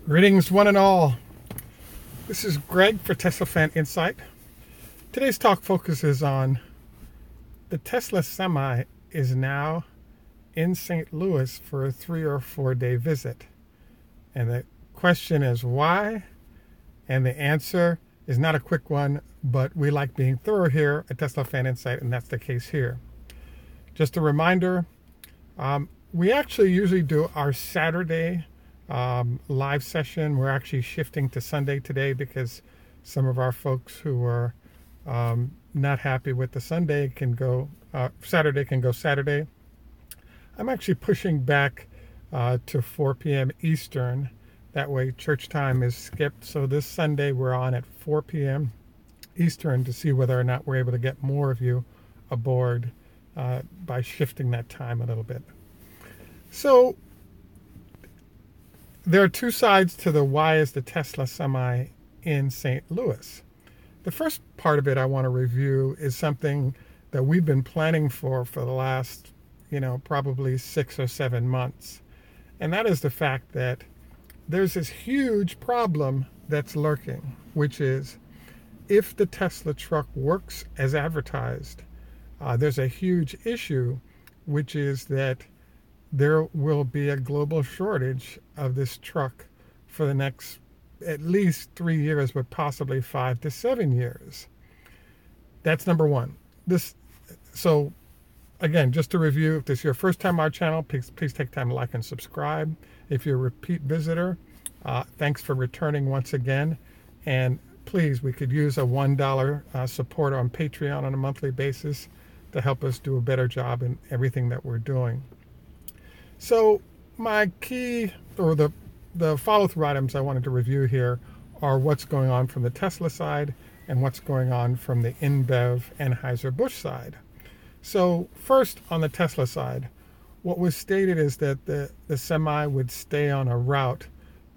Greetings, one and all. This is Greg for Tesla Fan Insight. Today's talk focuses on the Tesla Semi is now in St. Louis for a 3 or 4 day visit. And the question is why? And the answer is not a quick one, but we like being thorough here at Tesla Fan Insight, and that's the case here. Just a reminder, we actually usually do our Saturday live session. We're actually shifting to Sunday today because some of our folks who are not happy with the Sunday can go Saturday. I'm actually pushing back to 4 p.m. Eastern. That way church time is skipped. So this Sunday we're on at 4 p.m. Eastern to see whether or not we're able to get more of you aboard by shifting that time a little bit. So there are two sides to the why is the Tesla Semi in St. Louis. The first part of it I want to review is something that we've been planning for the last, probably 6 or 7 months. And that is the fact that there's this huge problem that's lurking, which is if the Tesla truck works as advertised, there's a huge issue, which is that there will be a global shortage of this truck for the next at least 3 years, but possibly 5 to 7 years. That's number one. So again, just to review, if this is your first time on our channel, please take time to like and subscribe. If you're a repeat visitor, thanks for returning once again. And please, we could use a $1 support on Patreon on a monthly basis to help us do a better job in everything that we're doing. So my key, or the follow-through items I wanted to review here are what's going on from the Tesla side and what's going on from the Inbev Anheuser Busch side. So first, on the Tesla side, what was stated is that the Semi would stay on a route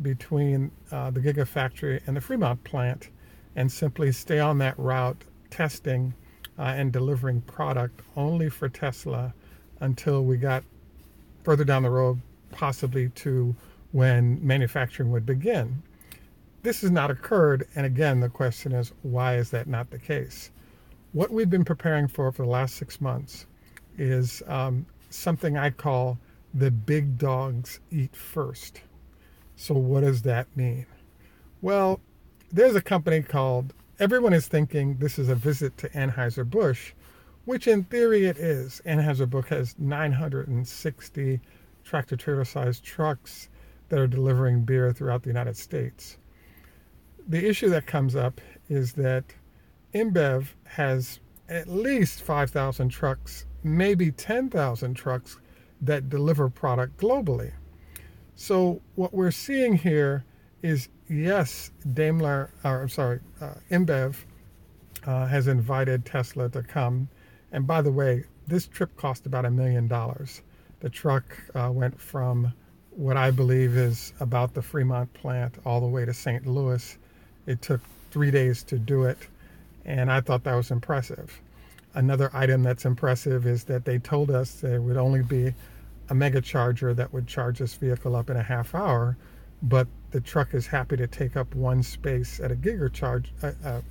between the Gigafactory and the Fremont plant and simply stay on that route testing and delivering product only for Tesla until we got further down the road, possibly to when manufacturing would begin. This has not occurred, and again, the question is, why is that not the case? What we've been preparing for the last 6 months is something I call the big dogs eat first. So what does that mean? Well, there's a company called, everyone is thinking this is a visit to Anheuser-Busch, which in theory it is. Anheuser-Busch has 960 tractor-trailer sized trucks that are delivering beer throughout the United States. The issue that comes up is that Inbev has at least 5,000 trucks, maybe 10,000 trucks that deliver product globally. So what we're seeing here is, yes, Inbev has invited Tesla to come. And by the way, this trip cost about $1 million. The truck went from what I believe is about the Fremont plant all the way to St. Louis. It took 3 days to do it, and I thought that was impressive. Another item that's impressive is that they told us there would only be a mega charger that would charge this vehicle up in a half hour, but the truck is happy to take up one space at a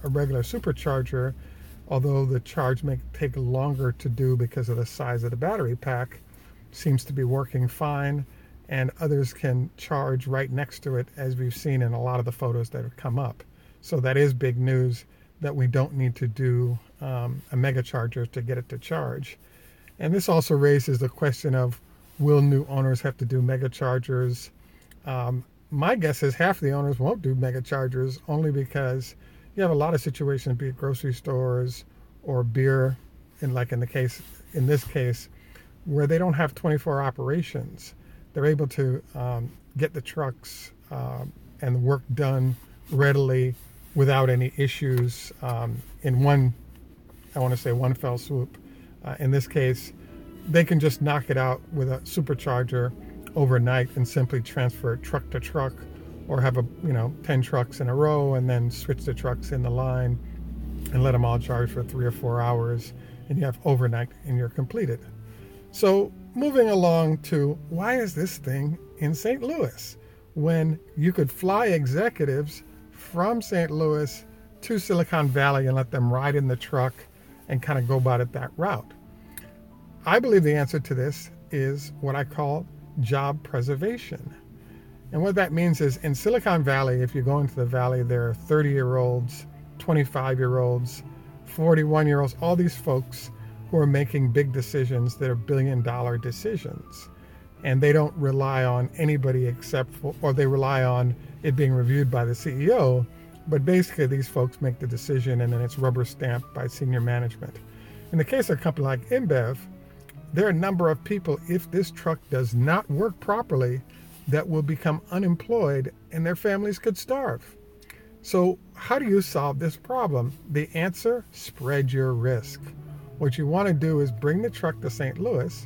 a regular supercharger. Although the charge may take longer to do because of the size of the battery pack, seems to be working fine, and others can charge right next to it, as we've seen in a lot of the photos that have come up. So that is big news, that we don't need to do a mega charger to get it to charge. And this also raises the question of, will new owners have to do mega chargers? My guess is half the owners won't do mega chargers, only because you have a lot of situations, be it grocery stores or beer, in this case, where they don't have 24 operations. They're able to get the trucks and the work done readily without any issues in one fell swoop. In this case, they can just knock it out with a supercharger overnight and simply transfer it truck to truck, or have 10 trucks in a row and then switch the trucks in the line and let them all charge for 3 or 4 hours, and you have overnight and you're completed. So moving along to, why is this thing in St. Louis? when you could fly executives from St. Louis to Silicon Valley and let them ride in the truck and kind of go about it that route? I believe the answer to this is what I call job preservation. And what that means is in Silicon Valley, if you go into the valley, there are 30-year-olds, 25-year-olds, 41-year-olds, all these folks who are making big decisions that are billion-dollar decisions. And they don't rely on anybody except for, or they rely on it being reviewed by the CEO, but basically these folks make the decision and then it's rubber stamped by senior management. In the case of a company like Inbev, there are a number of people, if this truck does not work properly, that will become unemployed and their families could starve. So how do you solve this problem? The answer: spread your risk. What you want to do is bring the truck to St. Louis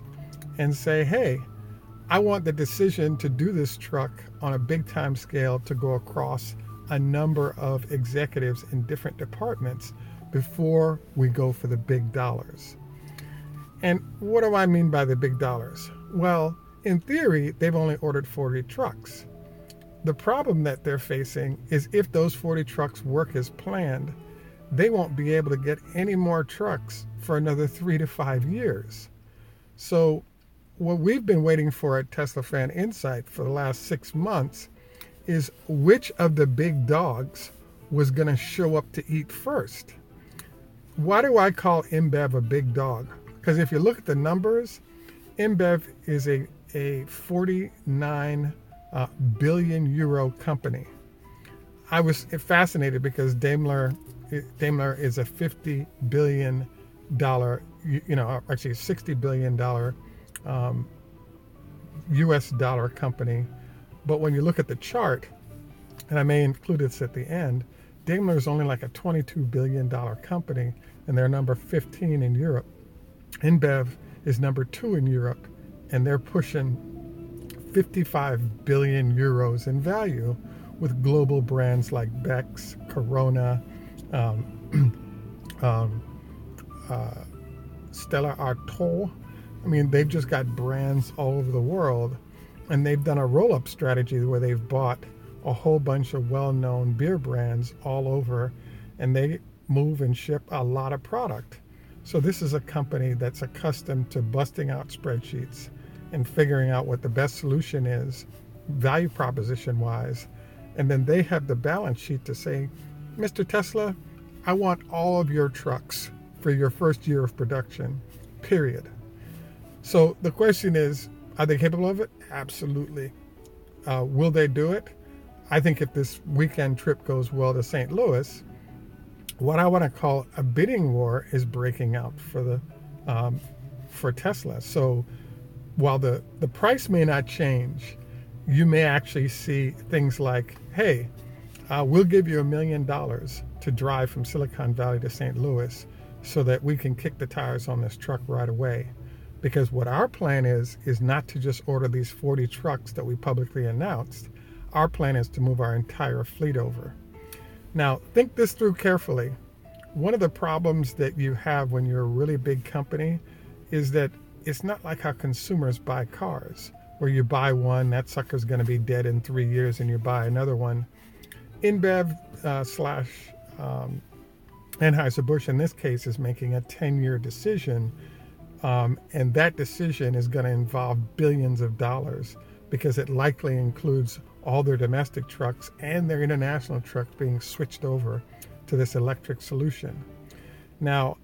and say, hey, I want the decision to do this truck on a big time scale to go across a number of executives in different departments before we go for the big dollars. And what do I mean by the big dollars? Well, in theory, they've only ordered 40 trucks. The problem that they're facing is if those 40 trucks work as planned, they won't be able to get any more trucks for another 3 to 5 years. So what we've been waiting for at Tesla Fan Insight for the last 6 months is which of the big dogs was going to show up to eat first. Why do I call Inbev a big dog? Because if you look at the numbers, Inbev is a 49 billion euro company. I was fascinated because Daimler is a $50 billion, actually $60 billion US dollar company. But when you look at the chart, and I may include this at the end, Daimler is only like a $22 billion company, and they're number 15 in Europe. Inbev is number 2 in Europe, and they're pushing 55 billion euros in value with global brands like Beck's, Corona, Stella Artois. I mean, they've just got brands all over the world, and they've done a roll-up strategy where they've bought a whole bunch of well-known beer brands all over, and they move and ship a lot of product. So this is a company that's accustomed to busting out spreadsheets and figuring out what the best solution is, value proposition wise. And then they have the balance sheet to say, Mr. Tesla, I want all of your trucks for your first year of production, period. So the question is, are they capable of it? Absolutely. Will they do it? I think if this weekend trip goes well to St. Louis, what I want to call a bidding war is breaking out for Tesla. So while the price may not change, you may actually see things like, hey, we'll give you $1 million to drive from Silicon Valley to St. Louis so that we can kick the tires on this truck right away. Because what our plan is not to just order these 40 trucks that we publicly announced. Our plan is to move our entire fleet over. Now, think this through carefully. One of the problems that you have when you're a really big company is that it's not like how consumers buy cars, where you buy one, that sucker's going to be dead in 3 years, and you buy another one. Inbev Anheuser Busch, in this case, is making a 10-year decision, and that decision is going to involve billions of dollars because it likely includes all their domestic trucks and their international trucks being switched over to this electric solution. Now,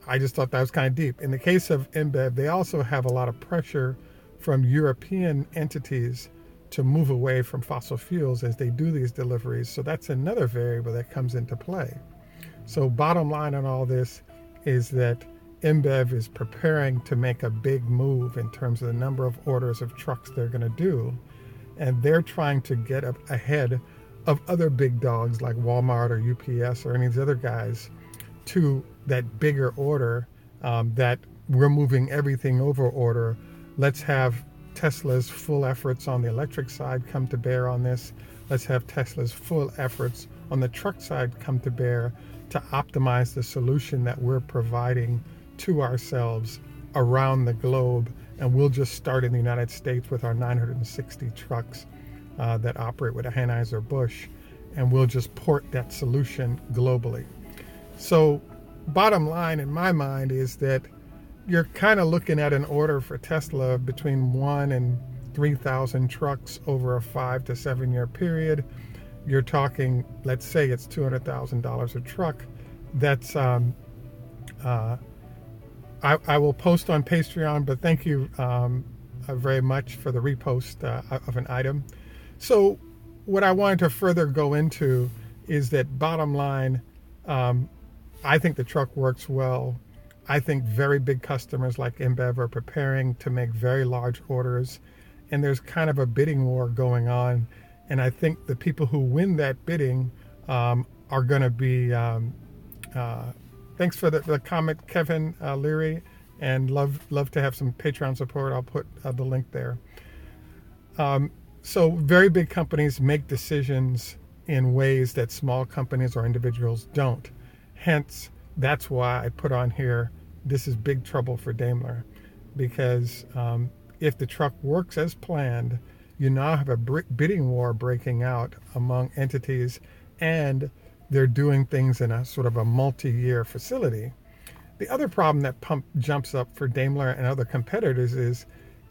I just thought that was kind of deep. In the case of Inbev, they also have a lot of pressure from European entities to move away from fossil fuels as they do these deliveries. So that's another variable that comes into play. So bottom line on all this is that Inbev is preparing to make a big move in terms of the number of orders of trucks they're going to do. And they're trying to get up ahead of other big dogs like Walmart or UPS or any of these other guys to that bigger order, that we're moving everything over order. Let's have Tesla's full efforts on the electric side come to bear on this. Let's have Tesla's full efforts on the truck side come to bear to optimize the solution that we're providing to ourselves around the globe. And we'll just start in the United States with our 960 trucks that operate with a Anheuser Busch, and we'll just port that solution globally. So bottom line in my mind is that you're kind of looking at an order for Tesla between 1 and 3,000 trucks over a 5 to 7 year period. You're talking, let's say it's $200,000 a truck. That's I will post on Patreon, but thank you very much for the repost of an item. So what I wanted to further go into is that bottom line, I think the truck works well. I think very big customers like Inbev are preparing to make very large orders, and there's kind of a bidding war going on. And I think the people who win that bidding are going to be, thanks for the comment, Kevin Leary, and love to have some Patreon support. I'll put the link there. So very big companies make decisions in ways that small companies or individuals don't. Hence, that's why I put on here, this is big trouble for Daimler, because if the truck works as planned, you now have a bidding war breaking out among entities, and they're doing things in a sort of a multi-year facility. The other problem that jumps up for Daimler and other competitors is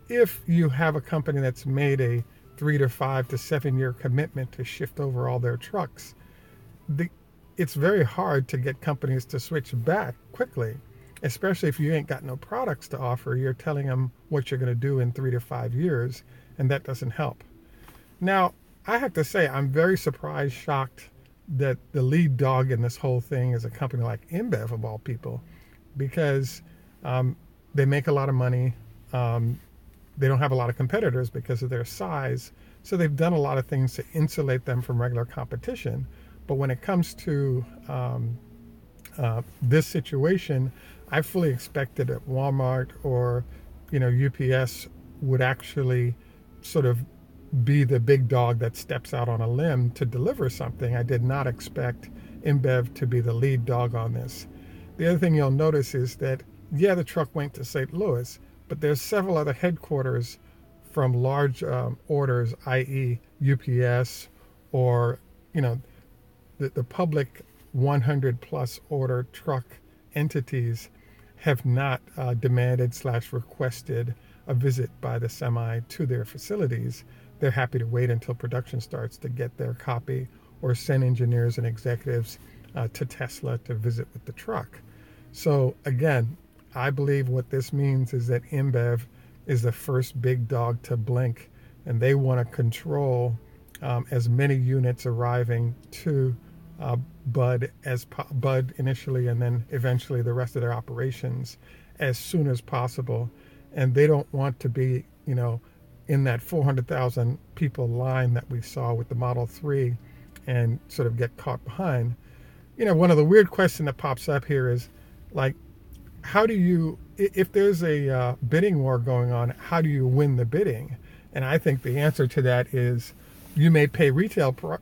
if you have a company that's made a 3 to 5 to 7 year commitment to shift over all their trucks, it's very hard to get companies to switch back quickly, especially if you ain't got no products to offer. You're telling them what you're going to do in 3 to 5 years, and that doesn't help. Now, I have to say, I'm very surprised, shocked that the lead dog in this whole thing is a company like Inbev, of all people, because they make a lot of money. They don't have a lot of competitors because of their size, so they've done a lot of things to insulate them from regular competition. But when it comes to this situation, I fully expected that Walmart or UPS would actually sort of be the big dog that steps out on a limb to deliver something. I did not expect Inbev to be the lead dog on this. The other thing you'll notice is that, yeah, the truck went to St. Louis, but there's several other headquarters from large orders, i.e. UPS or, the public 100 plus order truck entities have not demanded/requested a visit by the semi to their facilities. They're happy to wait until production starts to get their copy or send engineers and executives to Tesla to visit with the truck. So again, I believe what this means is that Inbev is the first big dog to blink, and they want to control as many units arriving to Bud initially, and then eventually the rest of their operations as soon as possible. And they don't want to be, in that 400,000 people line that we saw with the Model 3 and sort of get caught behind. One of the weird questions that pops up here is, like, how do you, if there's a bidding war going on, how do you win the bidding? And I think the answer to that is you may pay retail price,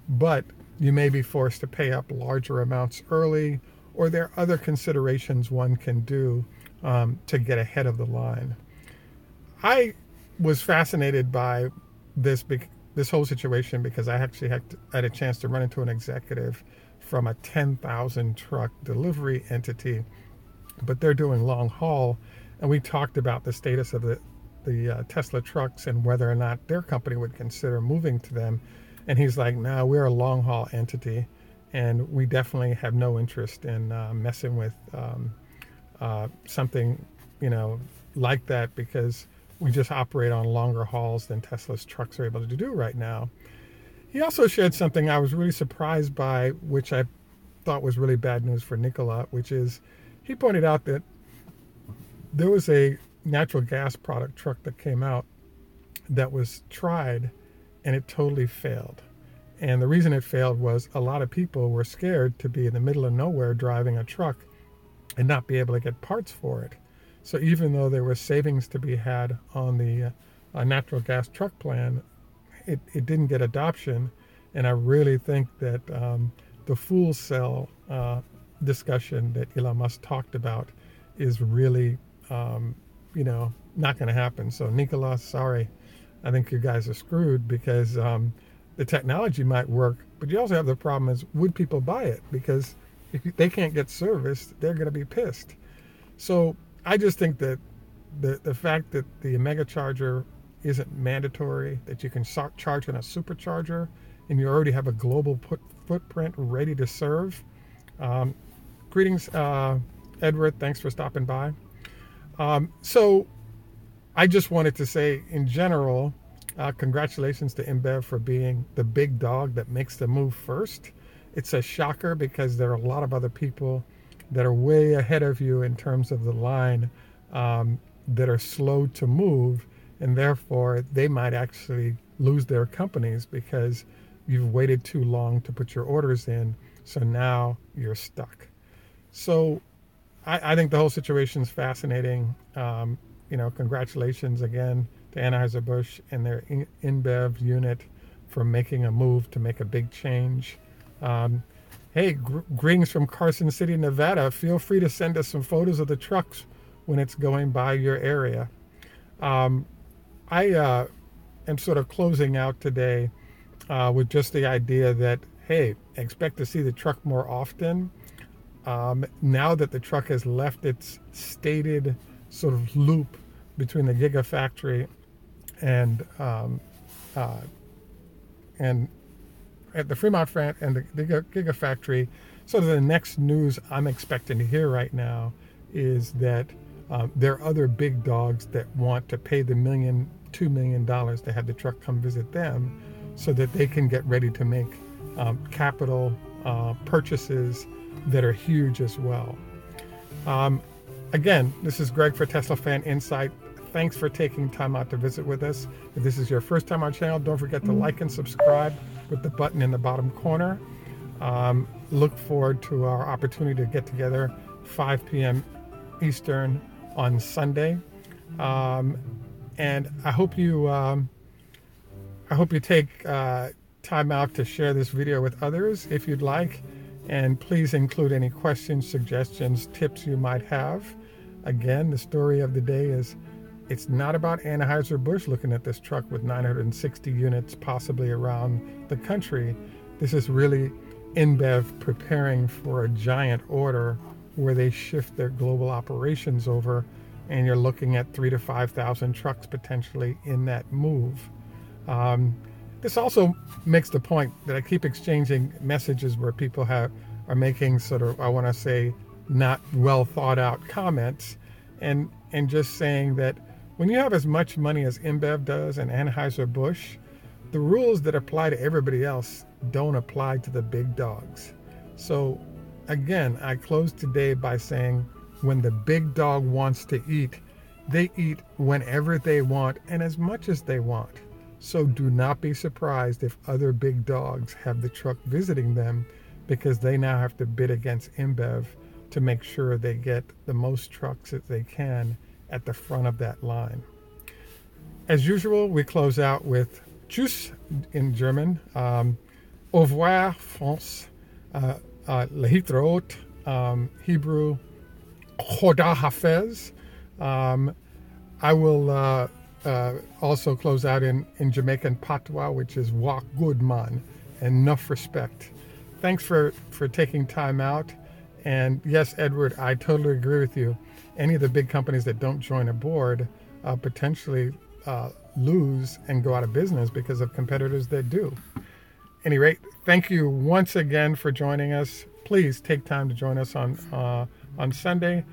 but you may be forced to pay up larger amounts early, or there are other considerations one can do to get ahead of the line. I was fascinated by this whole situation because I actually had a chance to run into an executive from a 10,000 truck delivery entity, but they're doing long haul, and we talked about the status of the Tesla trucks and whether or not their company would consider moving to them. And he's like, "No, we're a long haul entity, and we definitely have no interest in messing with something like that, because we just operate on longer hauls than Tesla's trucks are able to do right now." He also shared something I was really surprised by, which I thought was really bad news for Nikola, which is he pointed out that there was a natural gas product truck that came out that was tried, and it totally failed. And the reason it failed was a lot of people were scared to be in the middle of nowhere driving a truck and not be able to get parts for it. So even though there was savings to be had on the natural gas truck plan, it didn't get adoption. And I really think that the fuel cell discussion that Elon Musk talked about is really not going to happen. So Nikola, sorry, I think you guys are screwed, because the technology might work, but you also have the problem is, would people buy it? Because if they can't get serviced, they're going to be pissed. So I just think that the fact that the mega charger isn't mandatory, that you can charge in a supercharger, and you already have a global footprint ready to serve. Greetings, Edward. Thanks for stopping by. So I just wanted to say, in general, congratulations to Inbev for being the big dog that makes the move first. It's a shocker, because there are a lot of other people that are way ahead of you in terms of the line, that are slow to move, and therefore they might actually lose their companies because you've waited too long to put your orders in, so now you're stuck. So I think the whole situation is fascinating. Congratulations again to Anheuser-Busch and their Inbev unit for making a move to make a big change. Hey, greetings from Carson City, Nevada. Feel free to send us some photos of the trucks when it's going by your area. I am sort of closing out today with just the idea that, hey, expect to see the truck more often. Now that the truck has left its stated sort of loop between the Gigafactory and at the Fremont and the Gigafactory, sort of the next news I'm expecting to hear right now is that there are other big dogs that want to pay the $2 million to have the truck come visit them, so that they can get ready to make capital purchases that are huge as well. Again, this is Greg for Tesla Fan Insight. Thanks for taking time out to visit with us. If this is your first time on our channel, don't forget to like and subscribe with the button in the bottom corner. Look forward to our opportunity to get together 5 p.m. Eastern on Sunday. And I hope you take time out to share this video with others if you'd like. And please include any questions, suggestions, tips you might have. Again, the story of the day is, it's not about Anheuser-Busch looking at this truck with 960 units possibly around the country. This is really Inbev preparing for a giant order where they shift their global operations over, and you're looking at 3,000 to 5,000 trucks potentially in that move. This also makes the point that I keep exchanging messages where people are making sort of, I want to say, not well thought out comments, and just saying that when you have as much money as Inbev does and Anheuser-Busch, the rules that apply to everybody else don't apply to the big dogs. So again, I close today by saying, when the big dog wants to eat, they eat whenever they want and as much as they want. So do not be surprised if other big dogs have the truck visiting them, because they now have to bid against Inbev to make sure they get the most trucks that they can at the front of that line. As usual, we close out with Tschüss in German, Au revoir France, Lehitraot, Hebrew, Choda Hafez. I will also close out in Jamaican Patois, which is Wak Good Man, enough respect. Thanks for taking time out. And yes, Edward, I totally agree with you. Any of the big companies that don't join a board potentially lose and go out of business because of competitors that do. At any rate, thank you once again for joining us. Please take time to join us on Sunday.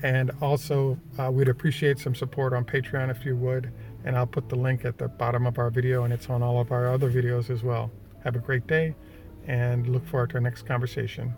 And also, we'd appreciate some support on Patreon if you would. And I'll put the link at the bottom of our video, and it's on all of our other videos as well. Have a great day, and look forward to our next conversation.